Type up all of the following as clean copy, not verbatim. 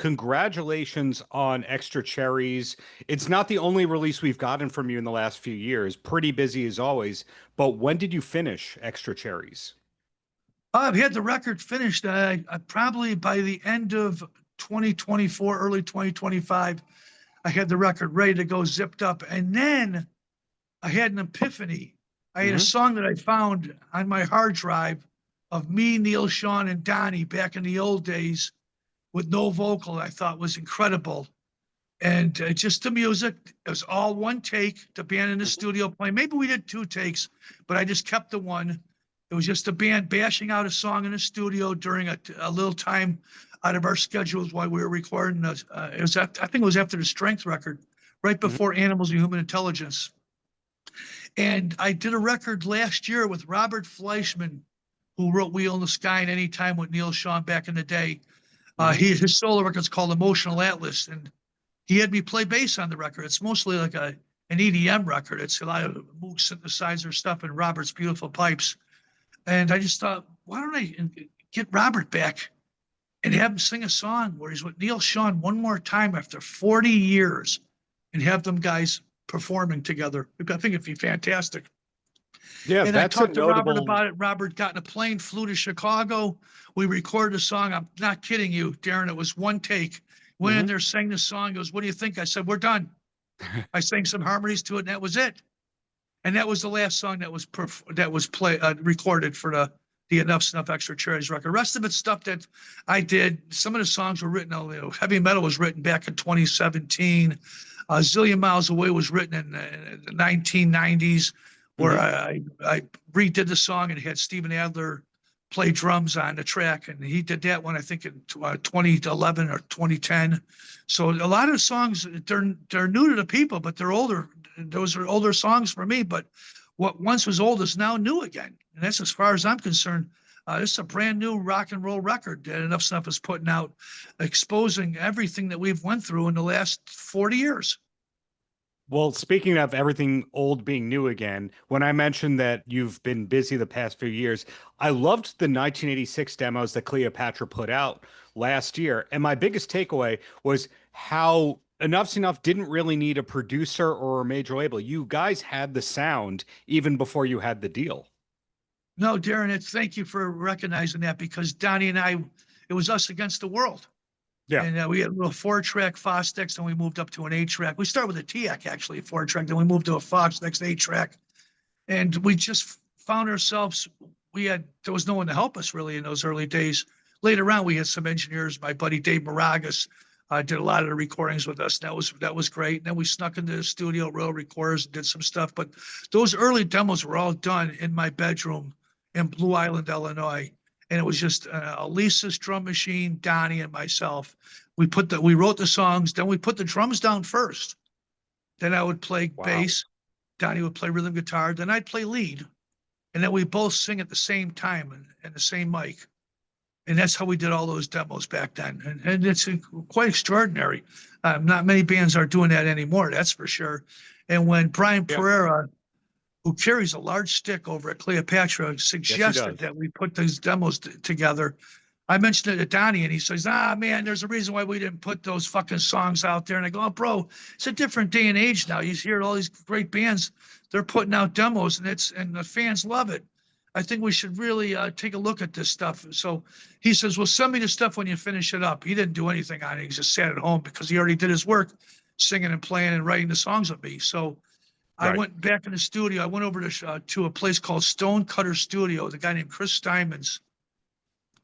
congratulations on Extra Cherries. It's not the only release we've gotten from you in the last few years. Pretty busy as always. But when did you finish Extra Cherries? I've had the record finished probably by the end of 2024, early 2025. I had the record ready to go, zipped up. And then I had an epiphany. I had a song that I found on my hard drive of me, Neil, Sean, and Donnie back in the old days with no vocal. I thought was incredible. And just the music, it was all one take, the band in the studio playing. Maybe we did two takes, but I just kept the one. It was just the band bashing out a song in the studio during a little time out of our schedules while we were recording. It was I think it was after the Strength record, right before Animals and Human Intelligence. And I did a record last year with Robert Fleischman, who wrote Wheel in the Sky and Anytime with Neil Sean back in the day. His solo record's called Emotional Atlas, and he had me play bass on the record. It's mostly like an EDM record. It's a lot of Moog synthesizer stuff and Robert's beautiful pipes. And I just thought, why don't I get Robert back and have him sing a song where he's with Neil Sean one more time after 40 years and have them guys performing together. I think it'd be fantastic. Yeah, and that's I talked to notable... Robert about it. Robert got in a plane, flew to Chicago. We recorded a song. I'm not kidding you, Darren. It was one take. Went in there, sang the song. He goes, "What do you think?" I said, "We're done." I sang some harmonies to it, and that was it. And that was the last song that was recorded for the Enuff Z'Nuff Extra Cherries record. The rest of it's stuff that I did. Some of the songs were written, Heavy Metal was written back in 2017. A Zillion Miles Away was written in the 1990s, where I redid the song and had Steven Adler play drums on the track. And he did that one, I think, in 2011 or 2010. So a lot of the songs, they're new to the people, but they're older. Those are older songs for me, but what once was old is now new again. And that's as far as I'm concerned. This is a brand new rock and roll record that Enuff Z'Nuff is putting out, exposing everything that we've went through in the last 40 years. Well, speaking of everything old being new again, when I mentioned that you've been busy the past few years, I loved the 1986 demos that Cleopatra put out last year. And my biggest takeaway was how Enuff Z'Nuff didn't really need a producer or a major label. You guys had the sound even before you had the deal. No, Darren, thank you for recognizing that, because Donnie and I, it was us against the world. Yeah. And we had a little 4-track Fostex, and we moved up to an 8-track. We started with a TEC, actually, a 4-track, then we moved to a Fostex 8-track. And we just found ourselves, there was no one to help us really in those early days. Later on, we had some engineers. My buddy Dave Moragas did a lot of the recordings with us. That was great. And then we snuck into the studio, Royal Recorders, and did some stuff. But those early demos were all done in my bedroom in Blue Island, Illinois. And it was just Lisa's drum machine, Donnie, and myself. We wrote the songs, then we put the drums down first. Then I would play bass, Donnie would play rhythm guitar, then I'd play lead. And then we both sing at the same time and the same mic. And that's how we did all those demos back then. And it's quite extraordinary. Not many bands are doing that anymore, that's for sure. And when Brian Pereira, who carries a large stick over at Cleopatra, suggested that we put these demos together, I mentioned it to Donnie, and he says, man, there's a reason why we didn't put those fucking songs out there. And I go, bro, it's a different day and age now. You hear all these great bands, they're putting out demos, and the fans love it. I think we should really take a look at this stuff. So he says, well, send me the stuff when you finish it up. He didn't do anything on it. He just sat at home because he already did his work singing and playing and writing the songs with me. So I went back in the studio. I went over to a place called Stonecutter Studio, the guy named Chris Steinmans.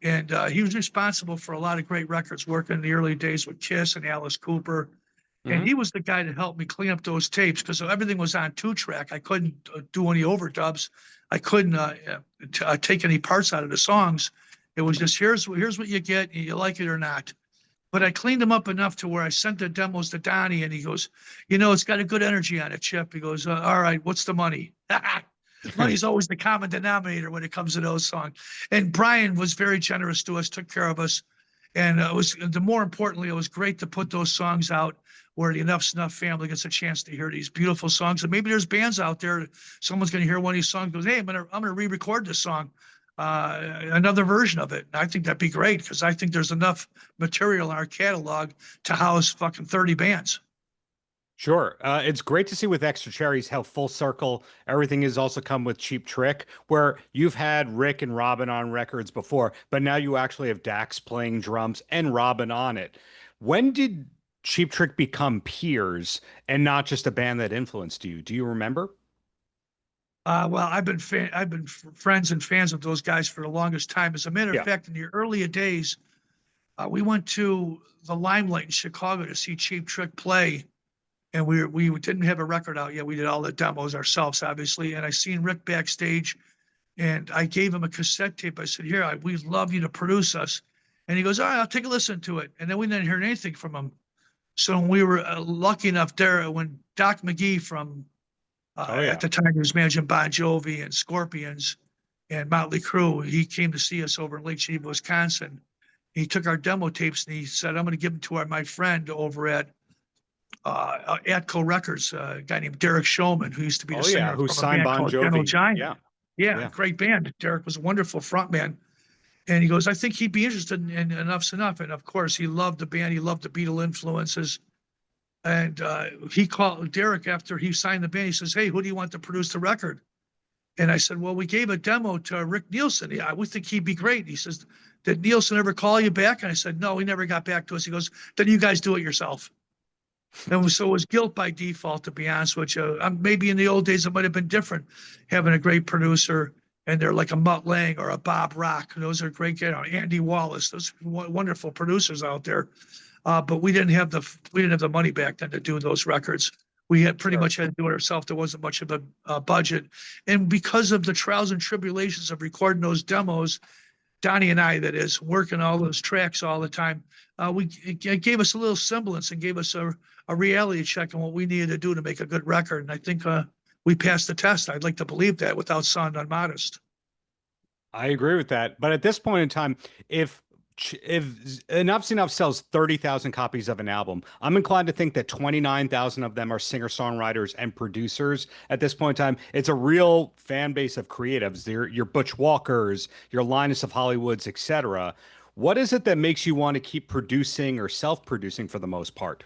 And he was responsible for a lot of great records, working in the early days with Kiss and Alice Cooper. And he was the guy that helped me clean up those tapes, because everything was on 2-track. I couldn't do any overdubs. I couldn't take any parts out of the songs. It was just, here's what you get, and you like it or not. But I cleaned them up enough to where I sent the demos to Donnie, and he goes, it's got a good energy on it, Chip. He goes, all right, what's the money? Money's always the common denominator when it comes to those songs. And Brian was very generous to us, took care of us. And more importantly, it was great to put those songs out where the Enuff Z'Nuff family gets a chance to hear these beautiful songs. And maybe there's bands out there, someone's going to hear one of these songs, goes, hey, I'm going to re-record this song. another version of it. And I think that'd be great because I think there's enough material in our catalog to house fucking 30 bands. Sure. It's great to see with Extra Cherries how full circle everything has also come with Cheap Trick, where you've had Rick and Robin on records before, but now you actually have Dax playing drums and Robin on it. When did Cheap Trick become peers and not just a band that influenced you? Do you remember? Well, I've been friends and fans of those guys for the longest time. As a matter of Yeah. fact, in the earlier days, we went to the Limelight in Chicago to see Cheap Trick play, and we didn't have a record out yet. We did all the demos ourselves, obviously. And I seen Rick backstage, and I gave him a cassette tape. I said, "Here, we'd love you to produce us." And he goes, "All right, I'll take a listen to it." And then we didn't hear anything from him. So we were lucky enough there when Doc McGee from at the time he was managing Bon Jovi and Scorpions and Motley Crue. He came to see us over in Lake Geneva, Wisconsin. He took our demo tapes and he said, "I'm going to give them to my friend over at Atco Records, a guy named Derek Showman, who used to be the singer Who from a signed band Bon called Gentle Jovi. Giant." Yeah. Yeah, great band. Derek was a wonderful frontman. And he goes, "I think he'd be interested in Enuff Z'Nuff." And of course, he loved the band. He loved the Beatle influences. And he called Derek after he signed the band. He says, "Hey, who do you want to produce the record?" And I said, "Well, we gave a demo to Rick Nielsen. Yeah, we think he'd be great." He says, "Did Nielsen ever call you back?" And I said, "No, he never got back to us." He goes, "Then you guys do it yourself." And so it was guilt by default, to be honest with you. Maybe in the old days, it might have been different, having a great producer and they're like a Mutt Lange or a Bob Rock. Those are great, Andy Wallace. Those wonderful producers out there. But we didn't have the money back then to do those records. We had pretty much had to do it ourselves. There wasn't much of a budget. And because of the trials and tribulations of recording those demos, Donnie and I, that is, working all those tracks all the time, it gave us a little semblance and gave us a reality check on what we needed to do to make a good record. And I think we passed the test. I'd like to believe that without sounding unmodest. I agree with that. But at this point in time, if Enuff Z'Nuff sells 30,000 copies of an album, I'm inclined to think that 29,000 of them are singer-songwriters and producers. At this point in time, it's a real fan base of creatives. Your Butch Walkers, your Linus of Hollywoods, etc. What is it that makes you want to keep producing or self-producing for the most part?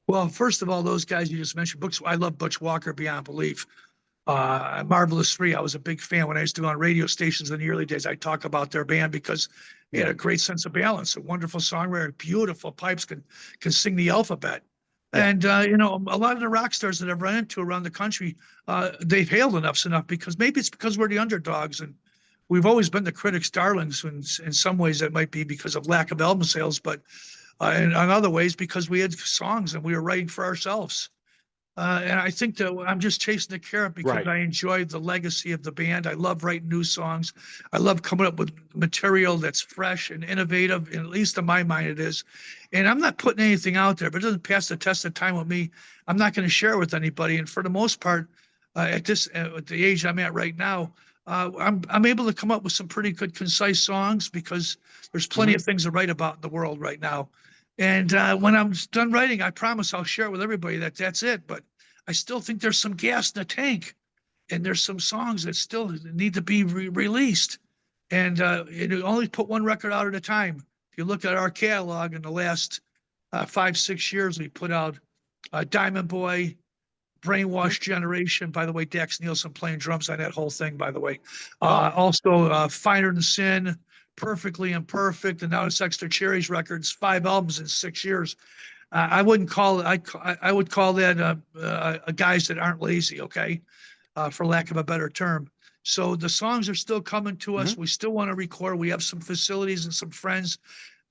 Well, first of all, those guys you just mentioned, I love Butch Walker beyond belief. Marvelous Three, I was a big fan when I used to go on radio stations in the early days. I talk about their band because they had a great sense of balance, a wonderful songwriter, beautiful pipes, can sing the alphabet. Yeah. And a lot of the rock stars that I've run into around the country, they've hailed Enuff Z'Nuff because maybe it's because we're the underdogs and we've always been the critics' darlings. In some ways, that might be because of lack of album sales, but in other ways because we had songs and we were writing for ourselves. And I think that I'm just chasing the carrot because I enjoy the legacy of the band. I love writing new songs. I love coming up with material that's fresh and innovative, and at least in my mind it is. And I'm not putting anything out there. If it doesn't pass the test of time with me, I'm not going to share it with anybody. And for the most part, at the age I'm at right now, I'm able to come up with some pretty good, concise songs because there's plenty of things to write about in the world right now. And when I'm done writing, I promise I'll share it with everybody that's it. But I still think there's some gas in the tank, and there's some songs that still need to be released. And you only put one record out at a time. If you look at our catalog in the last 5-6 years, we put out Diamond Boy, Brainwash Generation. By the way, Dax Nielsen playing drums on that whole thing, by the way. Also, Finer Than Sin, Perfectly Imperfect, and now it's Extra Cherries Records, 5 albums in 6 years. I wouldn't call it, I would call that guys that aren't lazy, okay, for lack of a better term. So the songs are still coming to us. We still want to record. We have some facilities and some friends.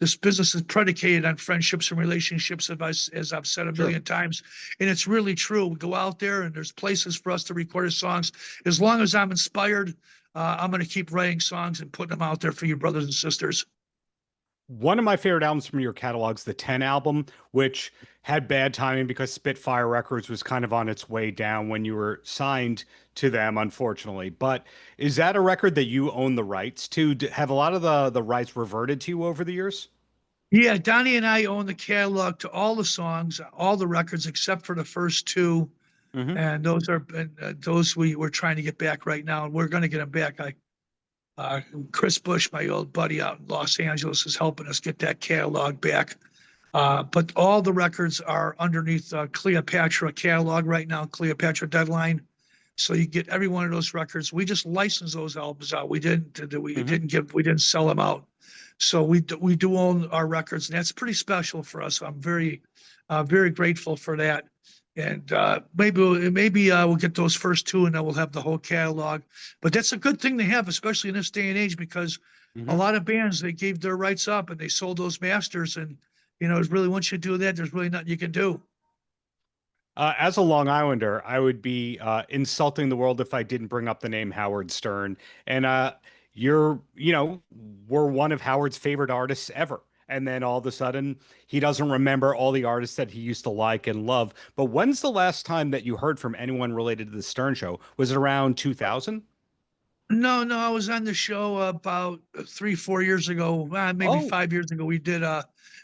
This business is predicated on friendships and relationships, as I've said a million times. And it's really true. We go out there and there's places for us to record our songs. As long as I'm inspired, I'm going to keep writing songs and putting them out there for you brothers and sisters. One of my favorite albums from your catalog's the 10 album, which had bad timing because Spitfire Records was kind of on its way down when you were signed to them, unfortunately. But is that a record that you own the rights to? Have a lot of the rights reverted to you over the years? Yeah, Donnie and I own the catalog to all the songs, all the records except for the first 2. And those we're trying to get back right now, and we're going to get them back. Chris Bush, my old buddy out in Los Angeles, is helping us get that catalog back. But all the records are underneath Cleopatra catalog right now, Cleopatra Deadline. So you get every one of those records. We just license those albums out. We didn't sell them out. So we do own our records, and that's pretty special for us. I'm very grateful for that. And maybe we'll get those first two, and then we'll have the whole catalog. But that's a good thing to have, especially in this day and age, because a lot of bands, they gave their rights up and they sold those masters, and it's really, once you do that, there's really nothing you can do. As a Long Islander, I would be insulting the world if I didn't bring up the name Howard Stern. And we're one of Howard's favorite artists ever. And then all of a sudden, he doesn't remember all the artists that he used to like and love. But when's the last time that you heard from anyone related to the Stern Show? Was it around 2000? No, I was on the show about 3-4 years ago, maybe 5 years ago. We did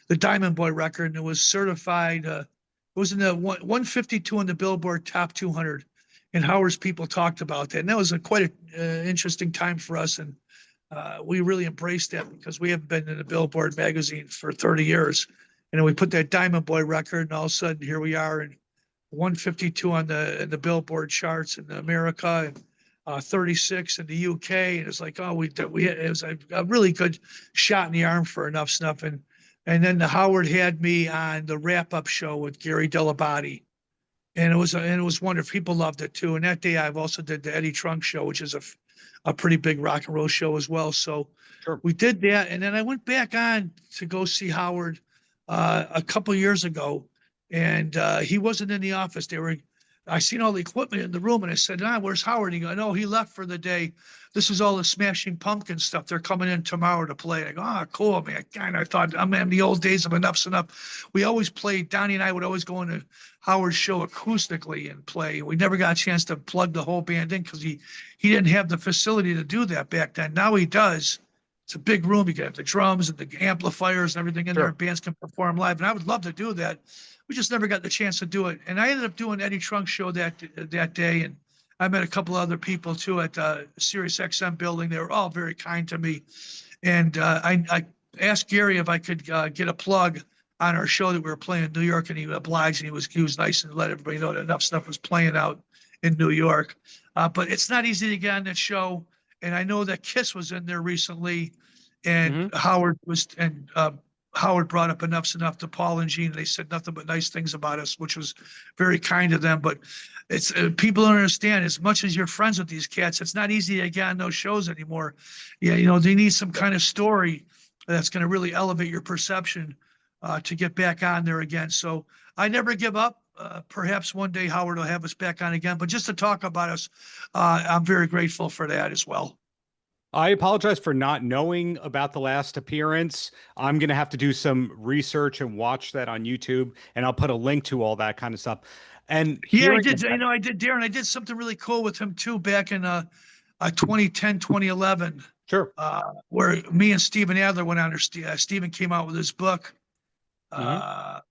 the Diamond Boy record, and it was certified. It was in the 152 on the Billboard Top 200, and Howard's people talked about that. And that was quite an interesting time for us, and we really embraced that because we haven't been in a Billboard magazine for 30 years. And then we put that Diamond Boy record, and all of a sudden, here we are in 152 on the Billboard charts in America, and 36 in the UK. And it's like, it was a really good shot in the arm for Enuff Z'Nuff. And then Howard had me on the wrap-up show with Gary Delabate, and it was wonderful. People loved it too. And that day, I've also did the Eddie Trunk show, which is a pretty big rock and roll show as well. So we did that, and then I went back on to go see Howard a couple years ago, and he wasn't in the office. I seen all the equipment in the room, and I said, where's Howard? He goes, no, he left for the day. This is all the Smashing Pumpkin stuff. They're coming in tomorrow to play. I go, cool, man. And I thought, I'm in the old days of Enuff Z'Nuff. We always played, Donnie and I would always go into Howard's show acoustically and play. We never got a chance to plug the whole band in because he didn't have the facility to do that back then. Now he does. It's a big room. You can have the drums and the amplifiers and everything in there. Bands can perform live, and I would love to do that. We just never got the chance to do it. And I ended up doing Eddie Trunk's show that day, and I met a couple other people too at the Sirius XM building. They were all very kind to me, and I asked Gary if I could get a plug on our show that we were playing in New York, and he obliged, and he was nice and let everybody know that Enuff Z'Nuff was playing out in New York. But it's not easy to get on that show, and I know that Kiss was in there recently, and Howard brought up Enuff Z'Nuff to Paul and Gene. They said nothing but nice things about us, which was very kind of them. But it's people don't understand, as much as you're friends with these cats, it's not easy to get on those shows anymore. Yeah, they need some kind of story that's going to really elevate your perception to get back on there again. So I never give up. Perhaps one day Howard will have us back on again. But just to talk about us, I'm very grateful for that as well. I apologize for not knowing about the last appearance. I'm going to have to do some research and watch that on YouTube, and I'll put a link to all that kind of stuff. And yeah, I did. I did, Darren. I did something really cool with him too back in 2010, 2011. Sure. Where me and Steven Adler went on. Steven came out with his book, My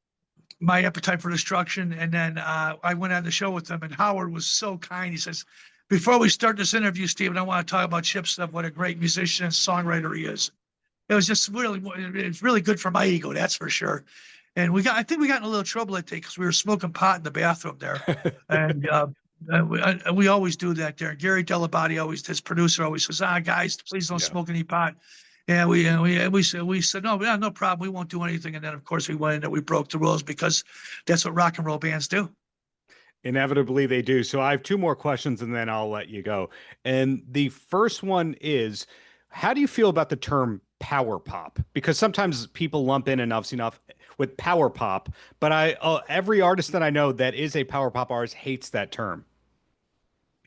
Appetite for Destruction, and then I went on the show with him. And Howard was so kind. He says, before we start this interview, Steven, I want to talk about Chip Stuff, what a great musician and songwriter he is. It was just it's really good for my ego, that's for sure. And I think we got in a little trouble that day because we were smoking pot in the bathroom there. And we always do that there. Gary Delabate, his producer, always says, guys, please don't smoke any pot. And we said, no problem. We won't do anything. And then, of course, we went in and we broke the rules because that's what rock and roll bands do. Inevitably, they do. So I have two more questions, and then I'll let you go. And the first one is, how do you feel about the term power pop? Because sometimes people lump in Enuff Z'Nuff with power pop, but every artist that I know that is a power pop artist hates that term.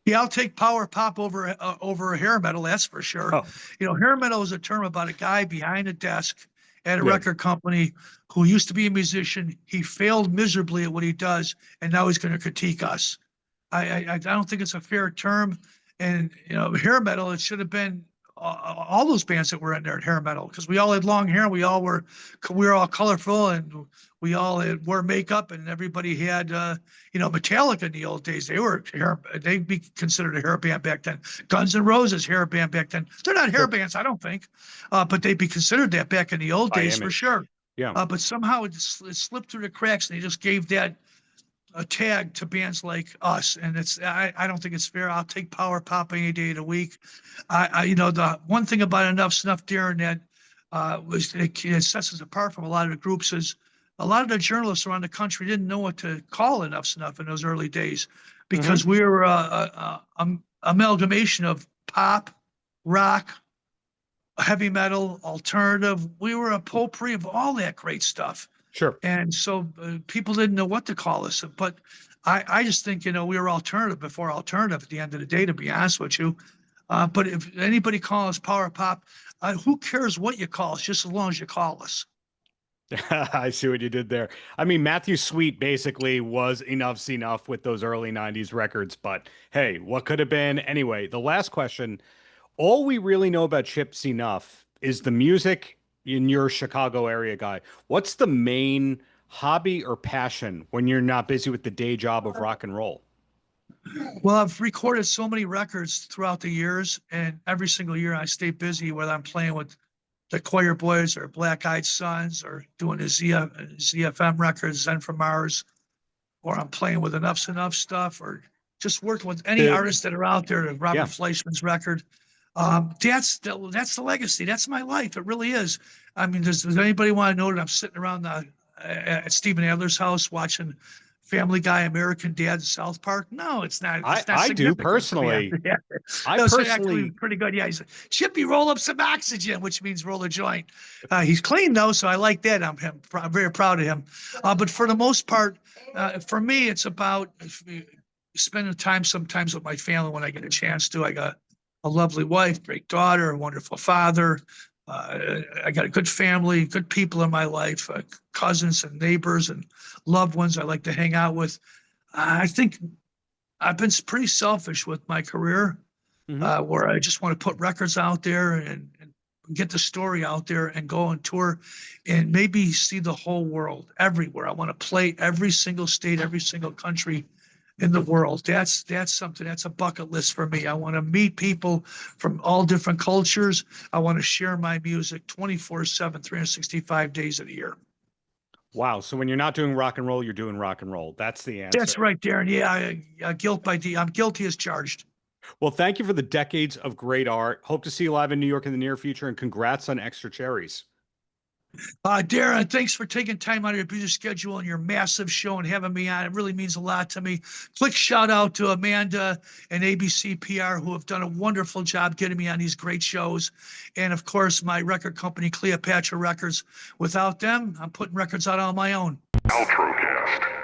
Yeah, I'll take power pop over hair metal, that's for sure. Hair metal is a term about a guy behind a desk at a record company who used to be a musician. He failed miserably at what he does, and now he's going to critique us. I don't think it's a fair term. And hair metal, it should have been all those bands that were in there at hair metal, because we all had long hair. We were all colorful, and we all wore makeup, and everybody had, Metallica in the old days. They'd be considered a hair band back then. Guns N' Roses, hair band back then. They're not hair bands, I don't think, but they'd be considered that back in the old days for sure. Yeah. But somehow it slipped through the cracks, and they just gave that a tag to bands like us, and I don't think it's fair. I'll take power pop any day of the week. The one thing about Enuff Z'Nuff, Darren, that it sets us apart from a lot of the groups is a lot of the journalists around the country didn't know what to call Enuff Z'Nuff in those early days, because we were amalgamation of pop, rock, heavy metal, alternative. We were a potpourri of all that great stuff. Sure. And so people didn't know what to call us. But I just think, we were alternative before alternative at the end of the day, to be honest with you. But if anybody calls us power pop, who cares what you call us, just as long as you call us. I see what you did there. I mean, Matthew Sweet basically was Enuff Z'Nuff with those early 90s records. But hey, what could have been? Anyway, the last question. All we really know about Chip Z'Nuff is the music in your Chicago area guy. What's the main hobby or passion when you're not busy with the day job of rock and roll? Well, I've recorded so many records throughout the years, and every single year I stay busy, whether I'm playing with the Choir Boys or Black Eyed Sons or doing the ZFM records, Zen from Mars, or I'm playing with Enuff Z'Nuff stuff, or just working with any artists that are out there, Robert Fleischman's record. That's the legacy. That's my life. It really is. I mean, does anybody want to know that I'm sitting around at Steven Adler's house watching Family Guy, American Dad, South Park? No, it's not. It's not I do personally. Yeah. I personally actually pretty good. Yeah, he's Chippy, roll up some oxygen, which means roll a joint. He's clean though, so I like that. I'm very proud of him. But for the most part, for me, it's about spending time sometimes with my family when I get a chance to. I got a lovely wife, great daughter, a wonderful father. I got a good family, good people in my life, cousins and neighbors and loved ones I like to hang out with. I think I've been pretty selfish with my career, where I just want to put records out there and get the story out there and go on tour and maybe see the whole world, everywhere. I want to play every single state, every single country in the world. That's something, that's a bucket list for me. I want to meet people from all different cultures. I want to share my music 24/7, 365 days of the year. Wow. So when you're not doing rock and roll, you're doing rock and roll. That's the answer. That's right, Darren. Yeah, I'm guilty as charged. Well, thank you for the decades of great art. Hope to see you live in New York in the near future, and congrats on Extra Cherries. Darren, thanks for taking time out of your busy schedule and your massive show and having me on. It really means a lot to me. Quick shout out to Amanda and ABC PR, who have done a wonderful job getting me on these great shows. And of course, my record company, Cleopatra Records. Without them, I'm putting records out on my own. Paltrocast.